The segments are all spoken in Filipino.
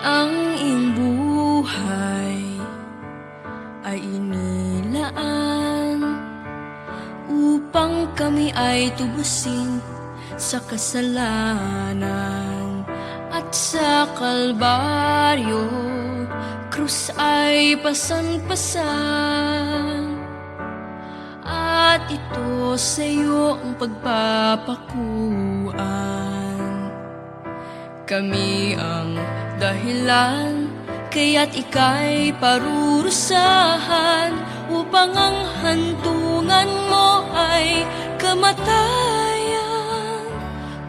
Ang iyong buhay ay inilaan upang kami ay tubusin sa kasalanan. At sa Kalbaryo, krus ay pasan-pasan. At ito sa iyo ang pagpapakuan. Kami ang dahilan, kaya't ika'y parurusahan, upang ang hantungan mo ay kamatayan.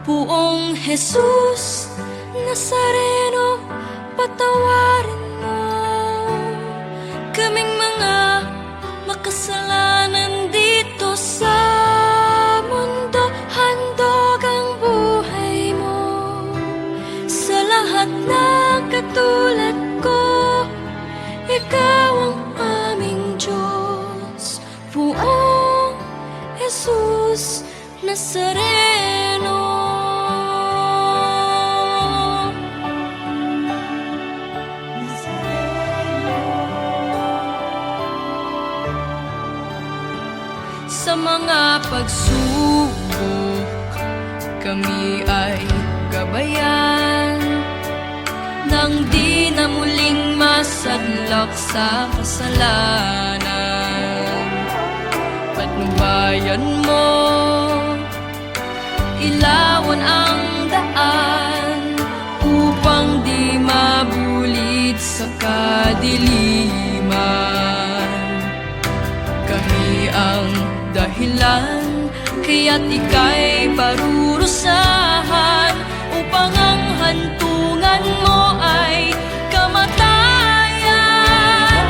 Poong Jesus Nazareno, patawarin mo kaming mga makasalanan dito sa mundo. Handog ang buhay mo sa lahat na katulad ko. Ikaw ang aming Diyos, Poong Jesus Nazareno. Sa mga pagsubok, kami ay gabayan, nang di na muling masadlak sa kasalanan. Patnubayan mo, ilawan ang daan, upang di mabulid sa kadiliman. Kami ang dahilan, kaya't ika'y parurusahan, upang ang hantungan mo ay kamatayan.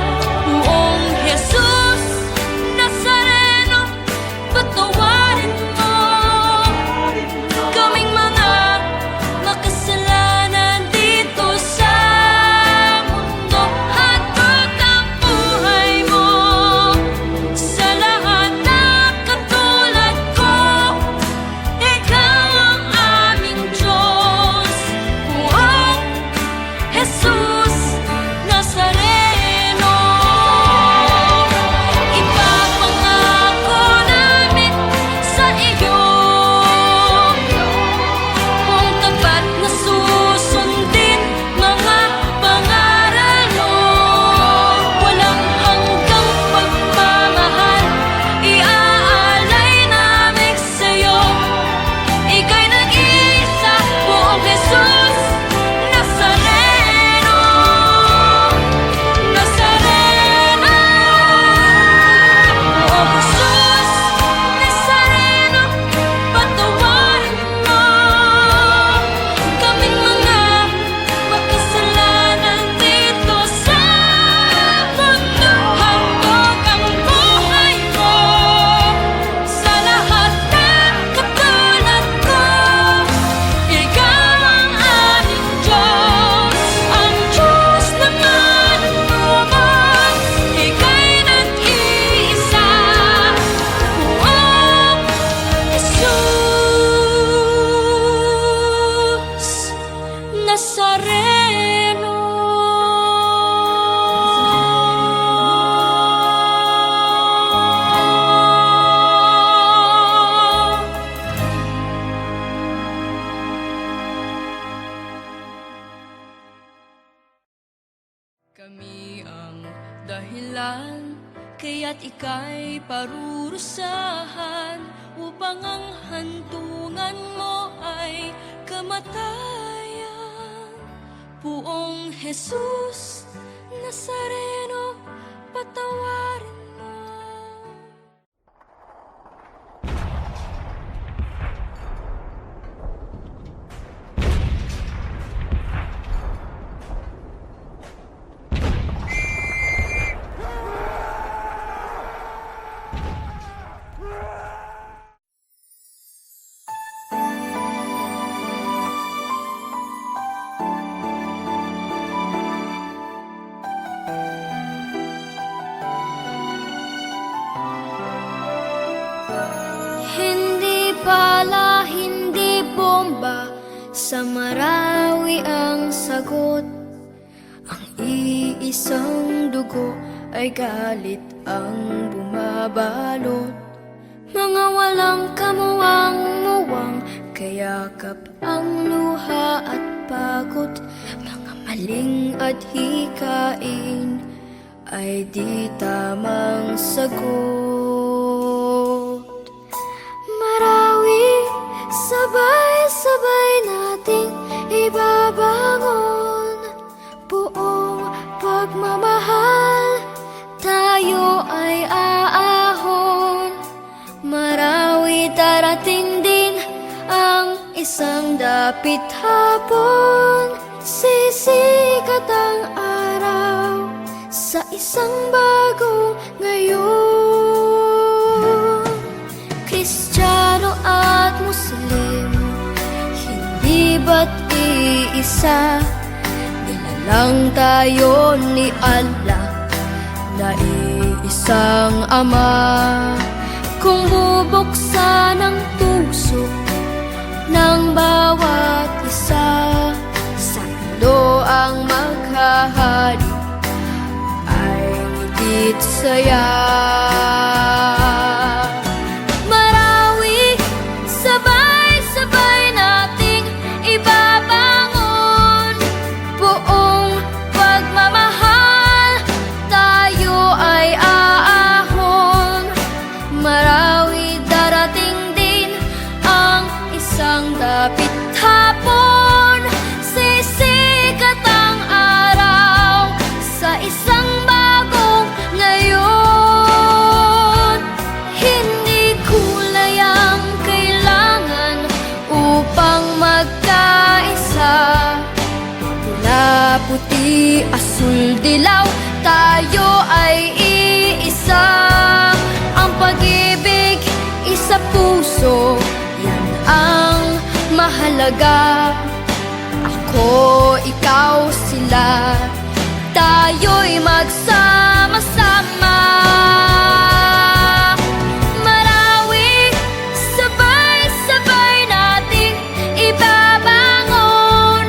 Poong Jesus Nazareno, patawarin mo kaming mga makasalanan dito sa mundo. Handog ang buhay mo sa lahat na katulad ko. Ikaw ang aming Diyos, Poong Jesus Nazareno. Ipapangako namin sa iyo kung tapat na susundin mga pangaral mo. Walang hanggang pagmamahal iaalay namin sa iyo. Ika'y nag-iisa, Poong Jesus Nazareno. Nazareno, Poong Jesus Nazareno, patawarin mo kaming mga makasalanan dito sa mundo. Handog ang buhay mo sa lahat na katulad ko. Ikaw ang aming Diyos, ang Diyos na manunubos. Ika'y nag-iisa, Poong Jesus Nazareno. Kami ang dahilan, kaya't ika'y parurusahan, upang ang hantungan mo ay kamatayan. Poong Jesus Nazareno, patawarin mo. Hindi pala, hindi bomba, sa Marawi ang sagot. isang dugo ay galit ang bumabalot. Mga walang kamuwang-muwang, kayakap ang luha at pagod. Mga maling at hikain ay di tamang sagot. Marawi, sabay-sabay nating ibabangon. Buong pagmamahal, tayo ay aahon. Marawi, darating din ang isang dapit hapon. Sisikat ang araw sa isang bagong ngayon. Kristiyano at Muslim, hindi ba't iisa? Nilalang tayo ni Allah na iisang Ama. Kung bubuksan ang puso ng bawat isa, sa mundo ang maghahari ay ngiti't saya. Marawi, sabay-sabay nating ibabangon. Buong pagmamahal, tayo ay aahon. Marawi, darating din ang isang dapit hapon. Sisikat ang araw sa isang bagong ngayon. Hindi kulay ang kailangan upang magkaisa. Pula, puti, asul, dilaw, tayo ay iisa. Ang pag-ibig, isa puso, yan ang mahalaga. Ako, ikaw, sila, tayo'y magsama-sama. Marawi, sabay-sabay nating ibabangon.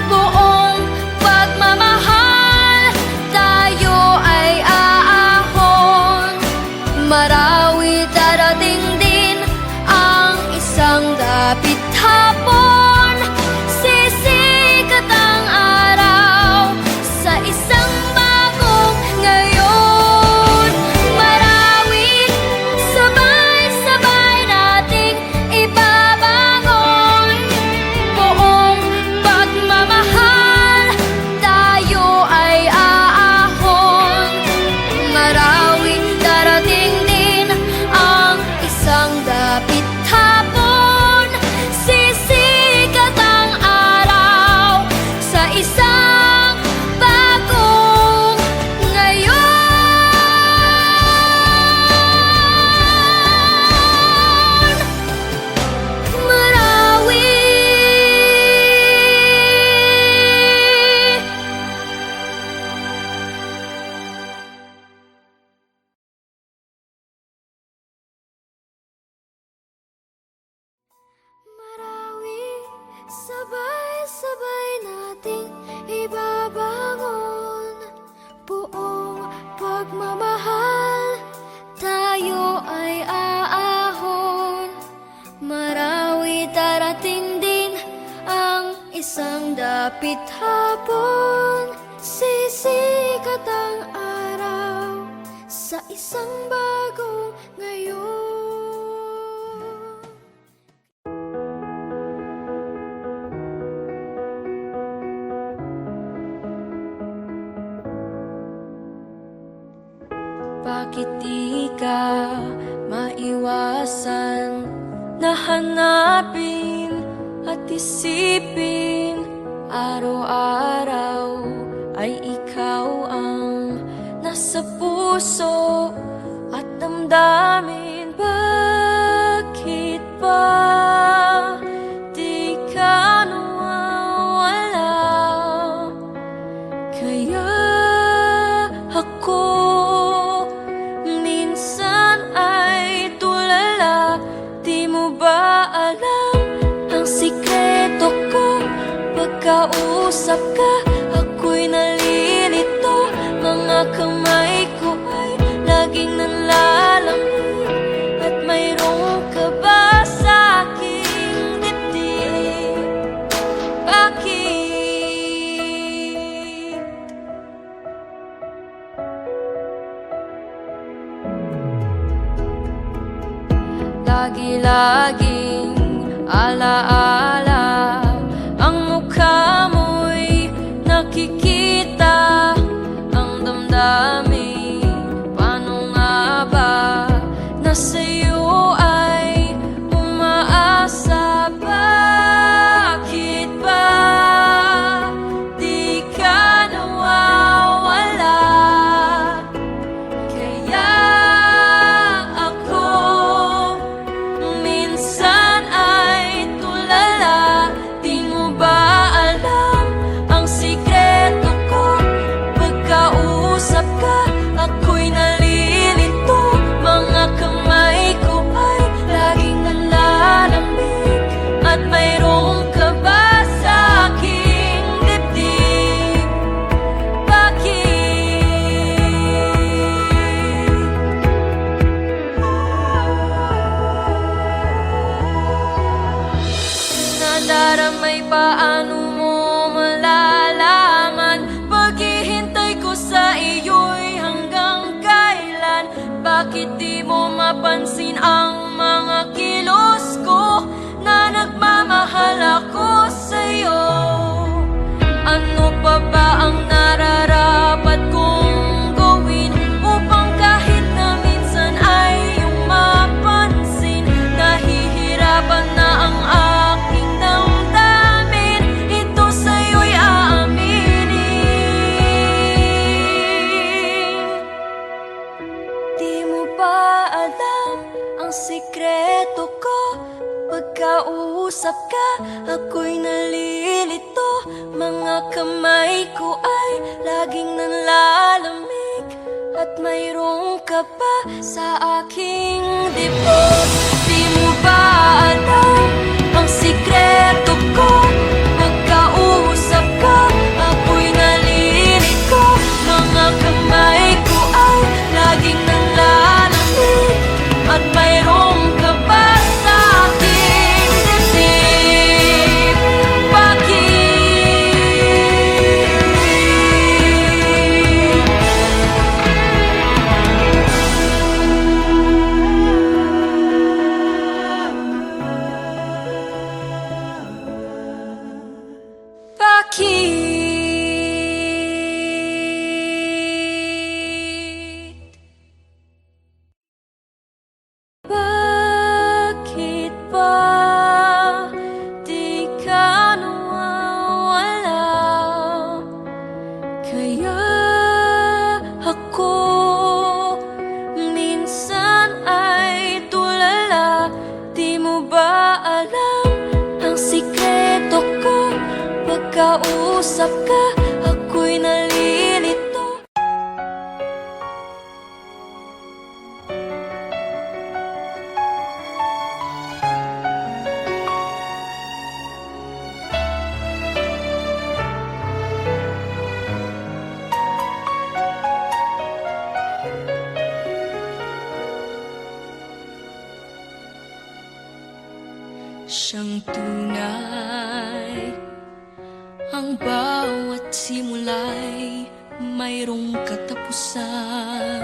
Buong pagmamahal, tayo ay aahon. Marawi, darating din ang isang dapit hapon. Sisikat ang araw sa isang bagong ngayon. Marawi, sabay-sabay nating ibabangon. Buong pagmamahal, tayo ay aahon. Marawi, darating din ang isang dapit hapon. Sisikat ang araw sa isang bagong ngayon. Marawi. Marawi, sabay-sabay nating ibabangon. Buong pagmamahal, tayo ay aahon. Marawi, darating din ang isang dapit hapon. Sisikat ang araw sa isang bagong ngayon. Bakit di ka maiwasan na hanapin at isipin? Araw-araw ay ikaw ang nasa puso at damdamin. Bakit ba di ka nawawala? Kaya ako minsan ay tulala. Di mo ba alam ang sikreto ko? Pagkausap ka, ako'y nalilito. lagi-laging alaala. Ang mukha mo'y nakikita, ang damdamin paano nga ba na sa'yo ay umaasa? Bakit ba di ka nawawala? Kaya ako minsan ay tulala. Di mo ba alam ang sikreto ko? Pagkausap ka, ako'y nalilito. Mga kamay ko ay laging nalalamig. At mayroon ka ba sa aking dibdib? Nadaramay, paano mo malalaman? Paghihintay ko sa iyo'y hanggang kailan? Bakit di mo mapansin ang mga kilos ko na nagmamahal ako sa'yo? Ano pa ba ang nararapat kong gawin upang kahit na minsan ay iyong mapansin? Nahihirapan na ang aking damdamin, ito sa'yo'y aaminin. Di mo ba alam ang sikreto ko? Pagkausap ka, ako'y nalilito. Mga kamay ko ay laging nanlalamig. At mayroon ka pa sa aking dibdib. Di mo ba alam ang sikreto ko? Pagkausap ka, ako'y nalilito. Mga kamay ko ay laging nanlalamig. At mayroon ka pa sa aking dibdib. Bakit ba di ka nawawala? Kaya ako minsan ay tulala. Di mo ba alam ang sikreto ko? Pagkausap ka, ako'y nalilito. Siyang tunay, ang bawat simula'y mayroong katapusan.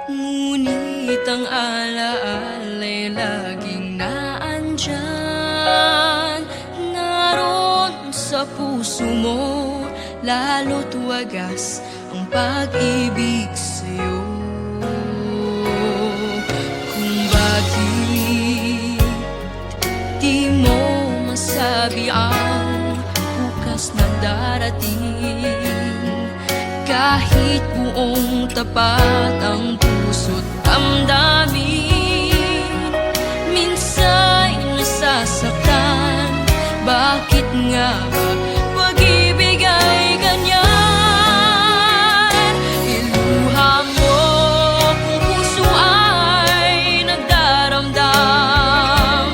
Ngunit ang alaala'y laging naandyan. Naroon sa puso mo, lalo't wagas ang pag-ibig sa'yo. Kung bakit di mo masabi ang bukas na darating, kahit buong tapat ang puso't damdamin, minsan nasasaktan. Bakit nga ba pag-ibig ay ganyan? Iluha mo kung puso ay nagdaramdam.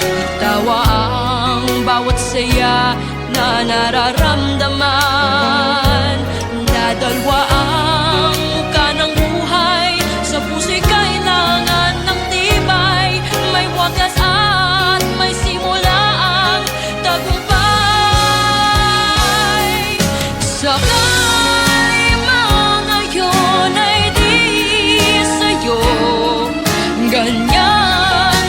Itawa ang bawat saya na nararamdaman. Dadalwa ang muka ng buhay, sa puso'y kailangan ng tibay. May wagas at may simula ang tagumpay. Sakali man ngayon ay di sa'yo, ganyan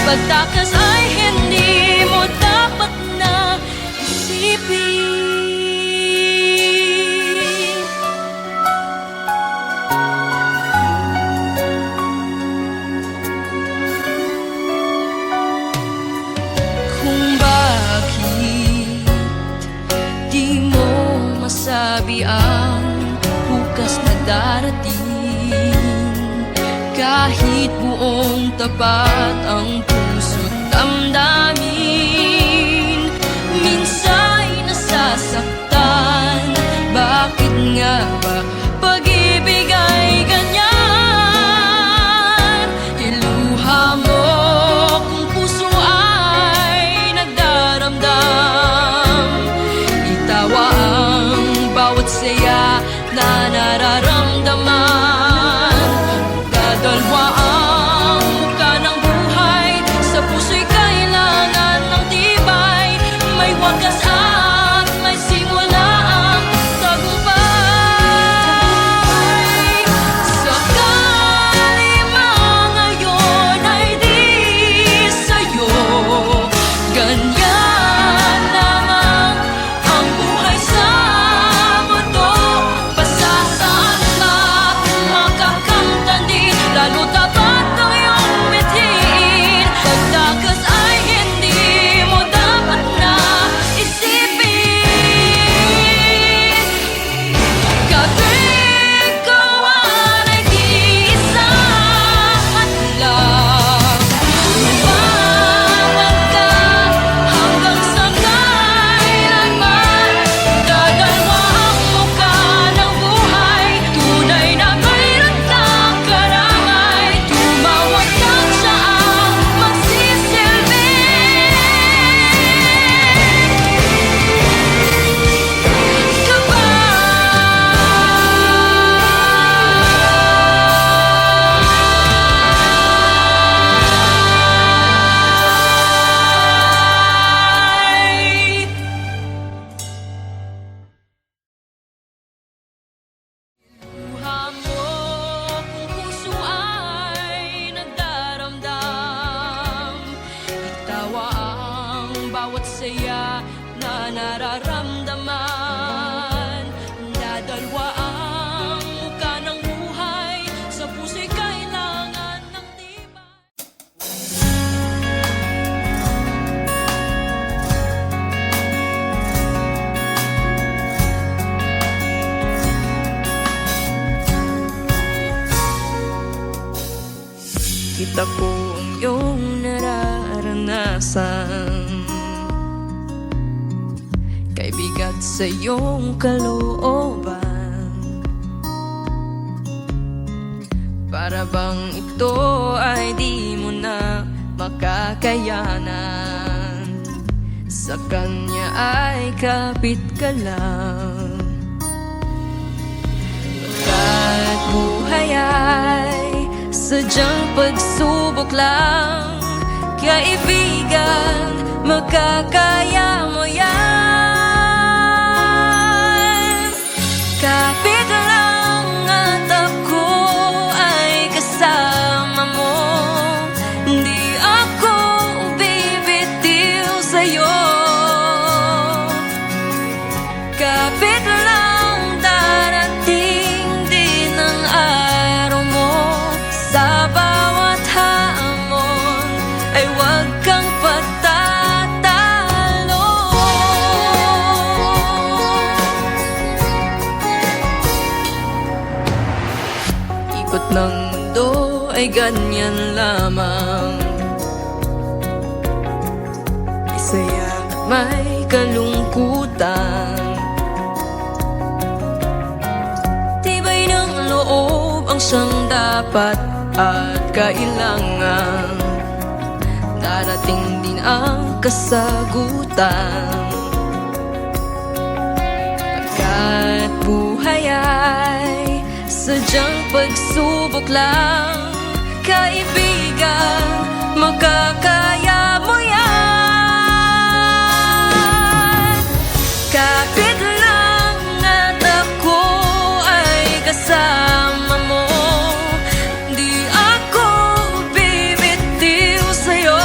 Pagtakas ay hindi mo dapat na isipin. Kung bakit di mo masabi ang bukas na darating, kahit buong tapat ang puso't damdamin, minsa'y nasasaktan. Bakit nga ba pag-ibig ay ganyan? Iluha mo kung puso ay nagdaramdam, itawa ang bawat saya na nararamdaman. Dadalwa ang muka ng buhay, sa puso'y kailangan ng tibay. May wagas at may simula ang tagumpay. Sakali man ngayon ay di sa'yo, ganyan lamang ang buhay sa mundo. Pasasaan at makakamtan din, lalo tapat ng iyong bitin. Pagtakas ay hindi mo dapat na isipin. Kapit kawan ay di-isang adlaw, lumaban ka hanggang sa kailanman. Dadalwa ang muka ng buhay, tunay na mayroon kang karamay. Tumawag lang siya ang magsisilbi. Luha mo kung puso ay nagdaramdam, itawa ang bawat saya na nararamdaman. Dadalwa ang muka ng buhay, sa puso'y kailangan ng tibay. Kita ko ang iyong nararanasan, kay bigat sa iyong kalooban. Para bang ito ay di mo na makakayanan, sa kanya ay kapit ka lang. Pagkat buhay ay sadyang pagsubok lang, kaibigan, makakaya mo yan. Kapit lang at ako ay kasama mo, di ako bibitiw sa'yo. Kapit lang, darating din ang araw mo. Sa bawat hamon ay huwag kang patatalo. Ikot ng mundo ay ganyan lamang, may saya, may kalungkutan. Tibay ng loob ang siyang dapat at kailangan, darating din ang kasagutan. Pagkat buhay ay sadyang pagsubok lang, kaibigan, makakaya mo yan. Kapit lang at ako ay kasama mo, di ako bibitiw sa'yo.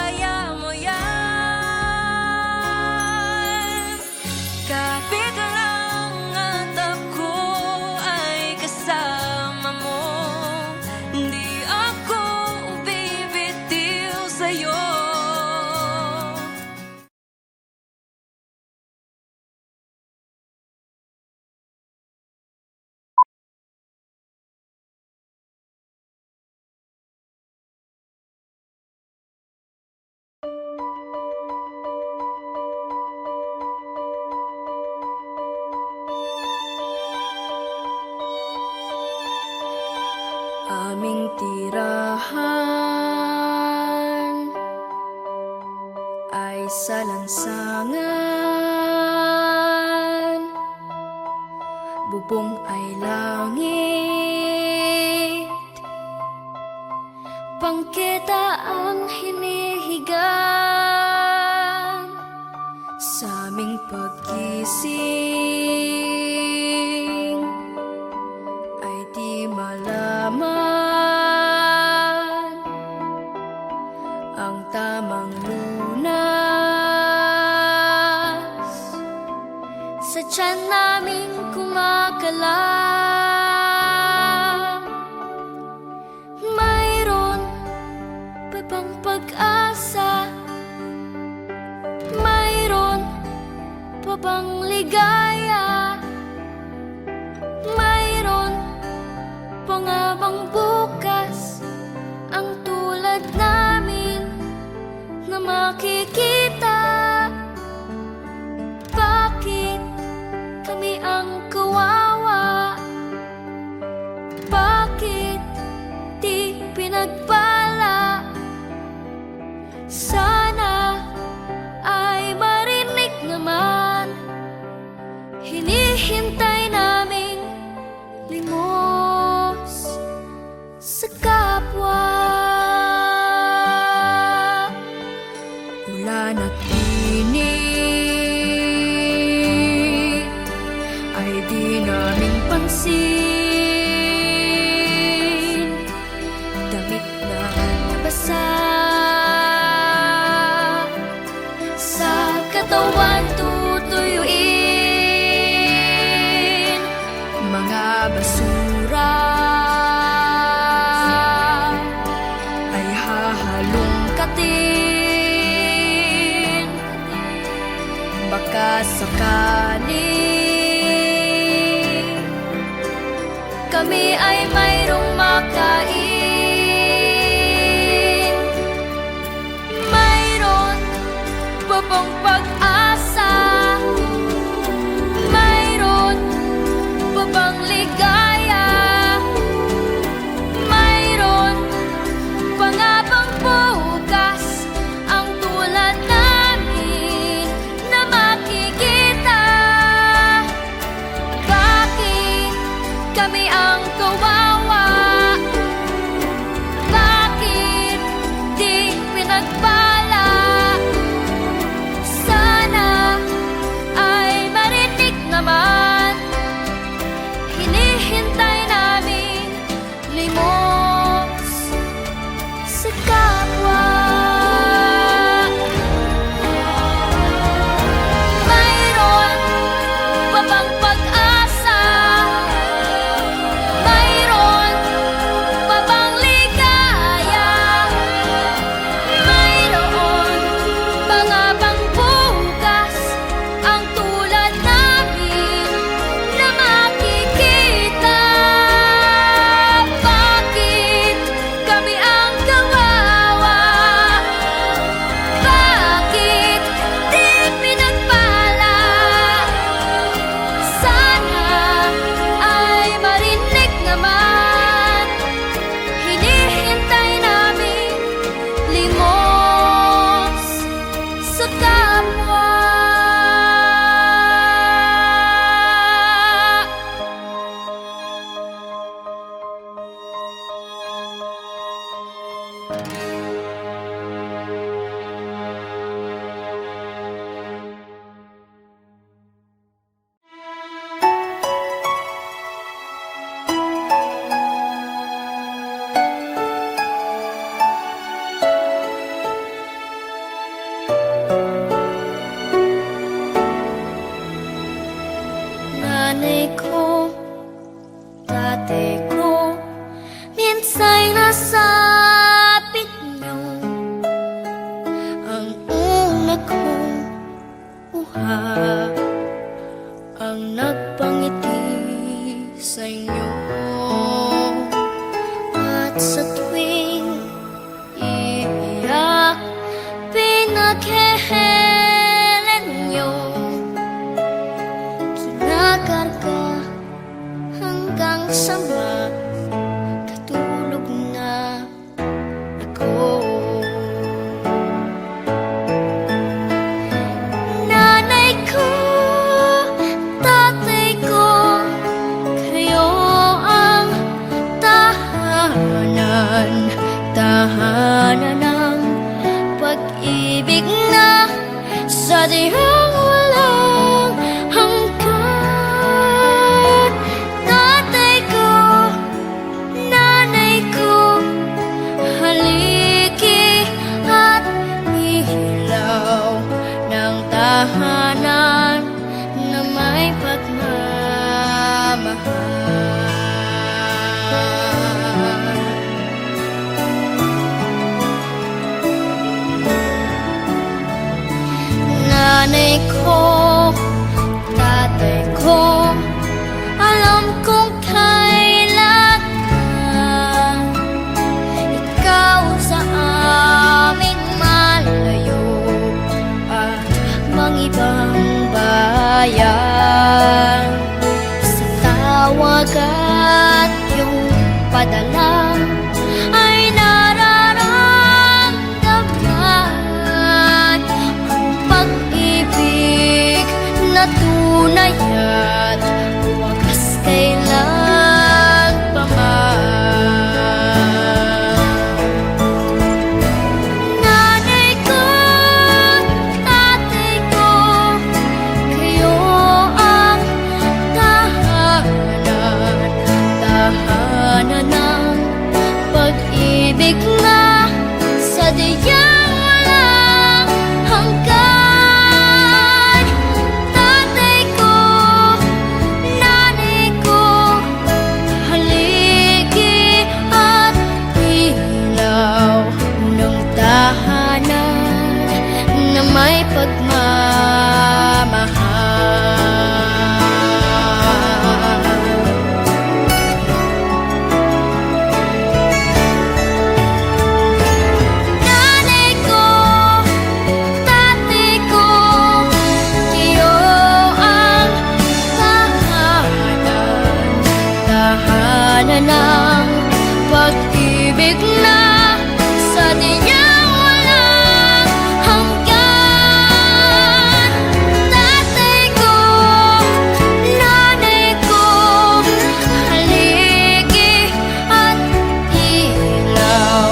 kaya mo yan. Kapit lang at ako ay kasama mo, di ako bibitiw sa'yo. Aming tirahan ay sa lansangan, bubong ay langit, bangketa ang hinihigan. Sa aming pagkising ay di malaman ang tamang lunas sa tiyan naming kumakalam. Mayroon pa bang pag-asa? Mayroon pa bang ligaya? Mayroon pa nga bang bukas ang tulad namin na makikita? Bakit kami ang kawawa? Bakit di pinagpala? Sana ay marinig naman, hinihintay naming limos sa kapwa. Ulan at init ay di naming pansin, damit na nabasa sa katawan tutuyuin, mga basura ay hahalungkatin. Baka sakali kami ay mayroong makain. Mayroon pa bang pag-asa? Mayroon pa bang ligaya? Mayroon pa nga bang bukas ang tulad namin na makikita? Bakit kami ang kawawa? Bakit di pinagpala? Sa Pinaghihilan niyo, kinakarga hanggang sa matutulog na ako. Nanay ko, tatay ko, kayo ang tahanan, tahanan ng pag-ibig na sadyang walang hanggan. Tatay ko, nanay ko, haligi at ihilaw ng tahanan na may pagmamahal. Nanay ko, tatay ko, alam kong kailan ka ikaw sa aming malayo at mang ibang bayan. Sa tawag at iyong padala ay nararamdaman ang pag-ibig na tunay at wagas kailan pa man. Nanay ko, tatay ko, kayo ang tahanan, tahanan ng pag-ibig na sadyang walang hanggan. Tatay ko, nanay ko, haligi at ilaw ng tahanan na may pagmamahal. Nanay ko, tatay ko, kayo ang tahanan, tahanan ng pag-ibig na sadyang walang hanggan. Tatay ko, nanay ko, haligi at ilaw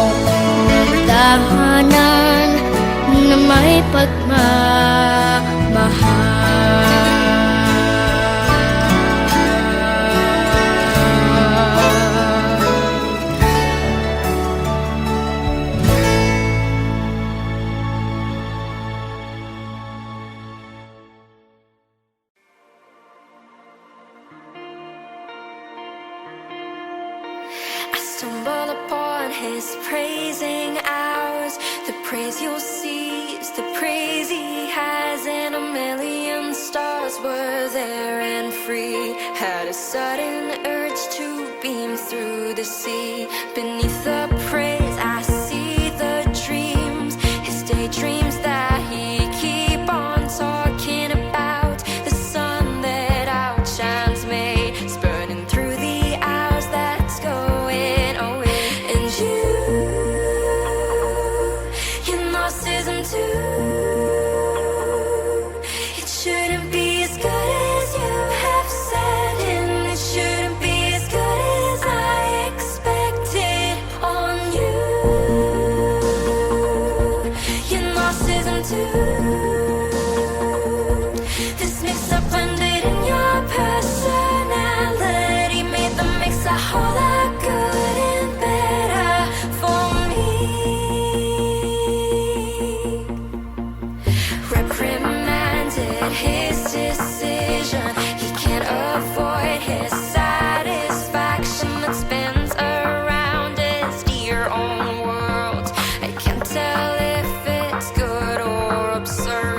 ng tahanan na may pagmamahal. I stumble upon his praising hours, the praise you'll seize, the praise he has, and a million stars were there and free. Had a sudden urge to beam through the sea. Beneath the praise I see the dreams, his daydreams that he keep on talking about. The sun that outshines me, is burning through the hours that's going away. And you narcissism too. It shouldn't be as good as you have said, and it shouldn't be as good as I expected on you. You narcissism too. This mix-up blended in your personality made the mix a whole lot good and better for me. Reprimanded his decision. He can't avoid his satisfaction that spins around his dear own world. I can't tell if it's good or absurd.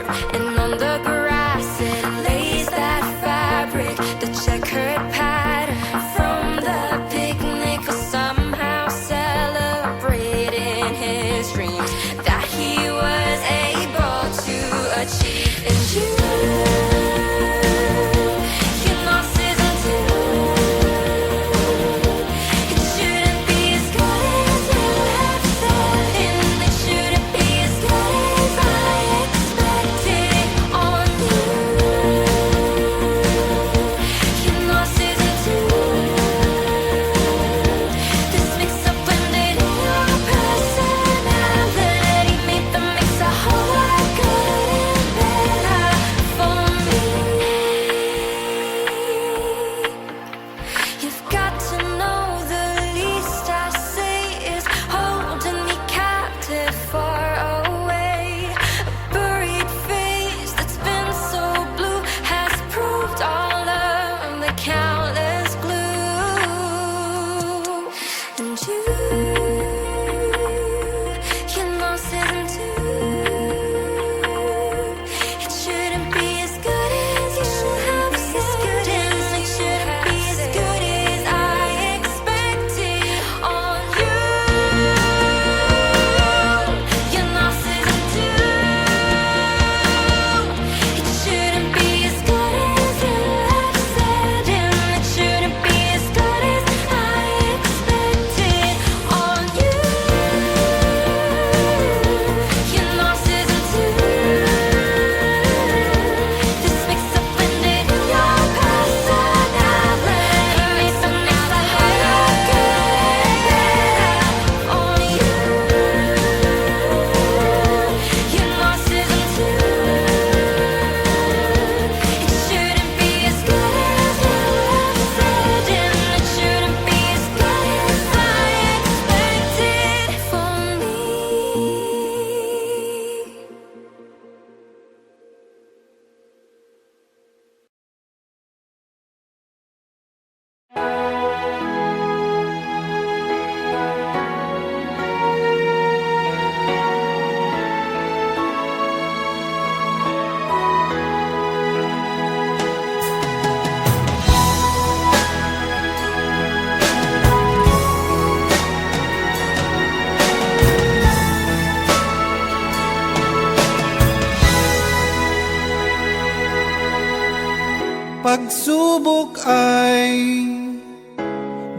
pagsubok ay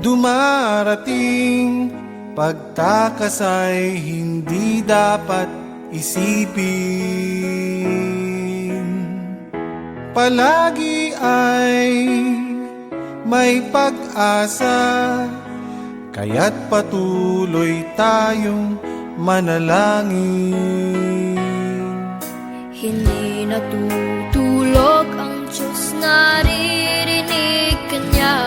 dumarating, pagtakas ay hindi dapat isipin. Palagi ay may pag-asa, kaya't patuloy tayong manalangin. Hindi natutulog ang Diyos, naririnig ka niya.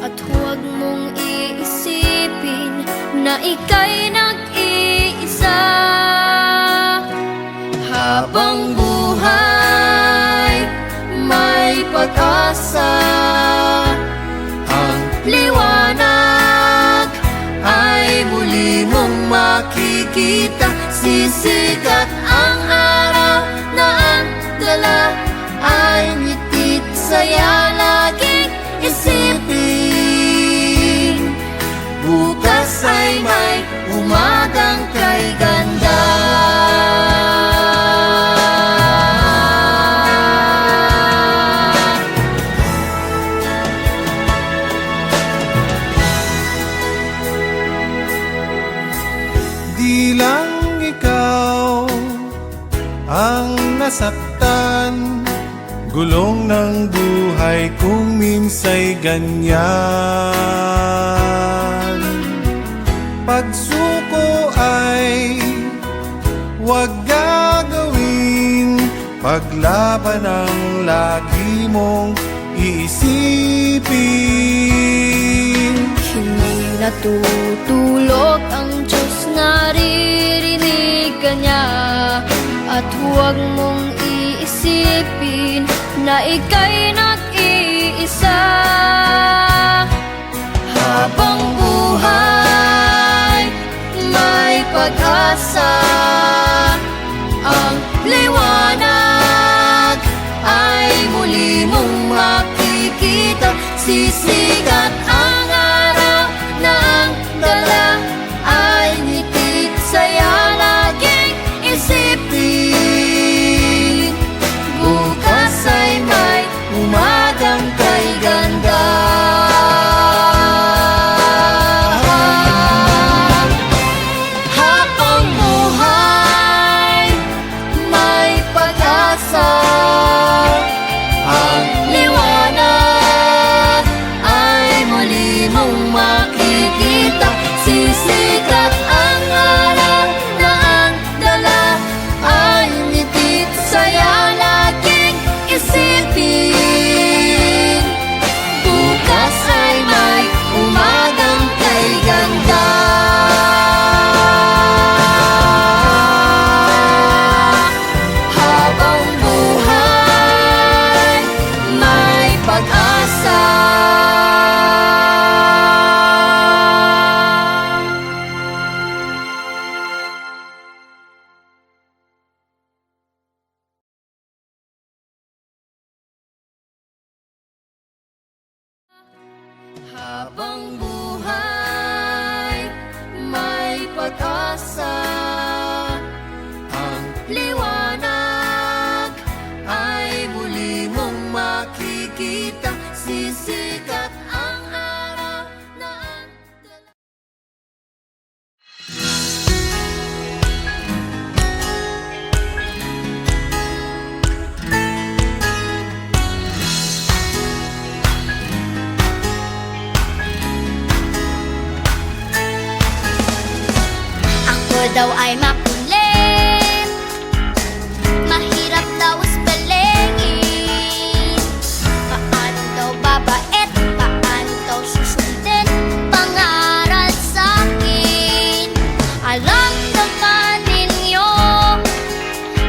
At huwag mong iisipin na ika'y nag-iisa. Habang buhay, may pag-asa. Ang liwanag ay muli mong makikita. Sisikat ang araw na ang dala ay ngitit saya. Laging isipin, bukas ay may umagang kay ganda. Di lang ikaw ang nasaktan, gulong ng buhay kung minsa'y ganyan. Pagsuko ay huwag gagawin, paglaban ang lagi mong iisipin. Hindi natutulog ang Diyos, naririnig ka niya. At huwag mong iisipin na ika'y nag-iisa. Habang buhay, may pag-asa. Ang liwanag ay muli mong makikita. Sisikat ang araw na ang dala ay ngitit saya. Laging isipin, bukas ay may umagang kay ganda. Habang buhay, may pag-asa. Ang liwanag ay muli mong makikita. Sisikat ang araw na ang dala ay ngitit saya. Laging isipin, bukas ay may umagang kay ganda. Habang buhay, may pag-asa. Habang buhay, may pag-asa. Ang liwanag ay muli mong makikita. Sisikat ang araw na ang dala. Ako daw ay makulit, mahirap daw spellingin. Paano daw babait, paano daw susundin, pangaral sa'kin. Alam naman ninyo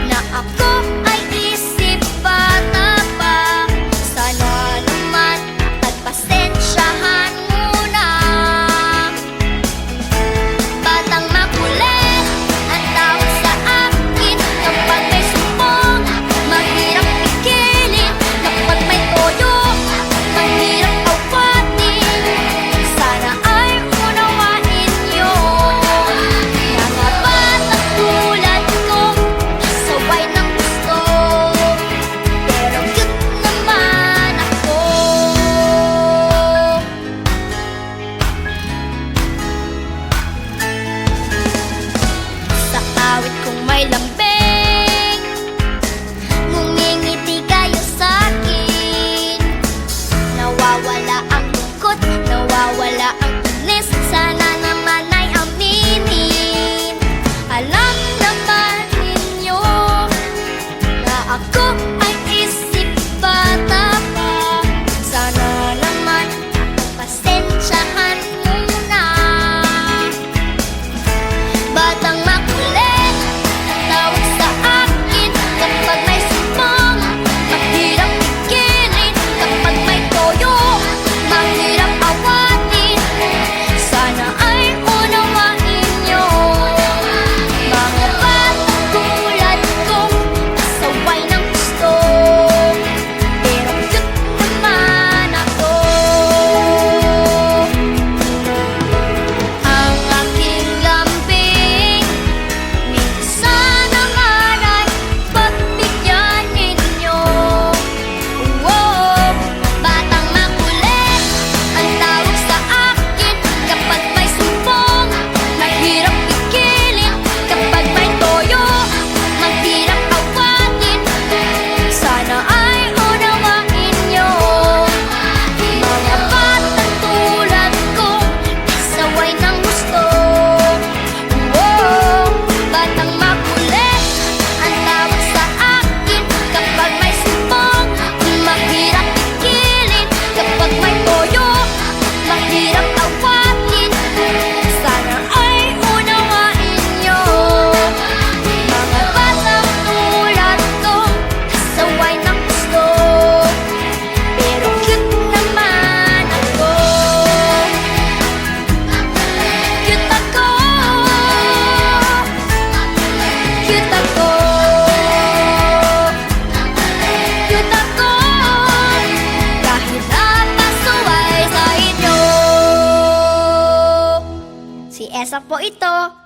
na ako ay isip bata pa. Sana naman pagpasensyahan muna. Batang makulit, ang promesa po ito.